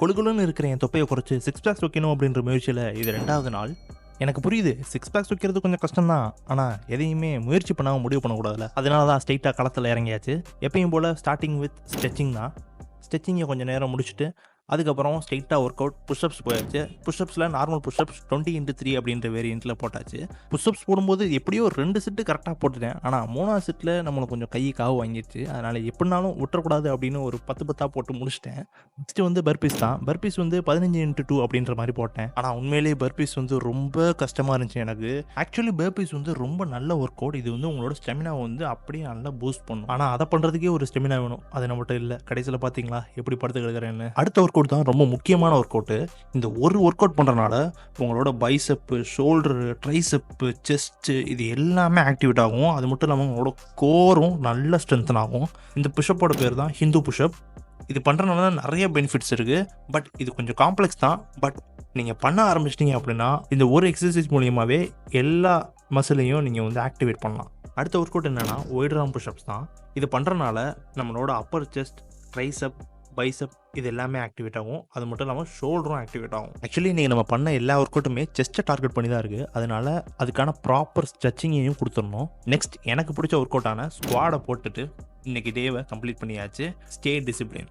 கொழுகுலுன்னு இருக்கிற என் தொப்பையை குறைச்சி 6 பேக்ஸ் வைக்கணும் அப்படின்ற முயற்சியில் இது 2வது நாள். எனக்கு புரியுது 6 பேக்ஸ் வைக்கிறது கொஞ்சம் கஷ்டம் தான், ஆனால் எதையுமே முயற்சி பண்ணாமல் முடிவு பண்ணக்கூடாதுல்ல. அதனால தான் ஸ்ட்ரெயிட்டாக களத்தில் இறங்கியாச்சு. எப்பயும் போல் ஸ்டார்டிங் வித் ஸ்ட்ரெச்சிங் தான். ஸ்ட்ரெச்சிங்கை கொஞ்சம் நேரம் முடிச்சுட்டு அதுக்கப்புறம் ஸ்ட்ரெயிட்டாக ஒர்க் அவுட் புஷ்அப்ஸ் போயாச்சு. புஷ்அப்ஸில் நார்மல் புஷ்அப்ஸ் 20x3 அப்படின்ற வேரியண்ட்டில் போட்டாச்சு. புஷ்அப்ஸ் போடும்போது எப்படியோ 2 செட்டு கரெக்டாக போட்டுட்டேன். ஆனால் 3வது செட்டில் நம்மளுக்கு கொஞ்சம் கை காவு வாங்கிடுச்சு. அதனால் எப்படினாலும் விட்டுறக்கூடாது அப்படின்னு ஒரு 10 போட்டு முடிச்சிட்டேன். நெக்ஸ்ட்டு வந்து பர்பீஸ் தான். பர்பீஸ் வந்து 15x2 அப்படின்ற மாதிரி போட்டேன். ஆனால் உண்மையிலேயே பர்பீஸ் வந்து ரொம்ப கஷ்டமாக இருந்துச்சு எனக்கு. ஆக்சுவலி பர்பீஸ் வந்து ரொம்ப நல்ல ஒர்க் அவுட். இது வந்து உங்களோட ஸ்டெமினாவை வந்து அப்படியே நல்லா பூஸ்ட் பண்ணும். ஆனால் அதை பண்ணுறதுக்கே ஒரு ஸ்டெமினா வேணும். அது நம்மகிட்ட இல்லை. கடைசியில் பார்த்தீங்களா எப்படி படுத்து கிடக்கிறேன்னு. அடுத்த ஒர்க் அவுட் தான் ரொம்ப முக்கியமான ஒர்க் அவுட்டு. இந்த ஒரு ஒர்க் அவுட் பண்ணுறனால உங்களோட பைசப்பு, ஷோல்டரு, ட்ரைசப்பு, செஸ்ட்டு இது எல்லாமே ஆக்டிவேட் ஆகும். அது மட்டும் இல்லாமல் உங்களோட கோரும் நல்ல ஸ்ட்ரென்தன் ஆகும். இந்த புஷ்அப்போட பேர் தான் ஹிந்து புஷ்அப். இது பண்ணுறதுனால நிறைய பெனிஃபிட்ஸ் இருக்குது. பட் இது கொஞ்சம் காம்ப்ளெக்ஸ் தான். பட் நீங்கள் பண்ண ஆரம்பிச்சிட்டிங்க அப்படின்னா இந்த ஒரு எக்ஸசைஸ் மூலியமாகவே எல்லா மசிலையும் நீங்கள் வந்து ஆக்டிவேட் பண்ணலாம். அடுத்த ஒர்க் அவுட் என்னென்னா ஒயிட் ஆர்ம் புஷ்அப்ஸ் தான். இது பண்ணுறனால நம்மளோட அப்பர் செஸ்ட், ட்ரைசப், பைசப் இது எல்லாமே ஆக்டிவேட் ஆகும். அது மட்டும் இல்லாமல் ஷோல்டரும் ஆக்டிவேட் ஆகும். ஆக்சுவலி இன்றைக்கி நம்ம பண்ண எல்லா ஒர்க் அவுட்டுமே செஸ்ட்டை டார்கெட் பண்ணி தான் இருக்குது. அதனால அதுக்கான ப்ராப்பர் ஸ்ட்ரெச்சிங்கையும் கொடுத்துடணும். நெக்ஸ்ட் எனக்கு பிடிச்ச ஒர்க் அவுட்டான ஸ்குவாடை போட்டுட்டு இன்றைக்கி டேவை கம்ப்ளீட் பண்ணியாச்சு. Stay discipline.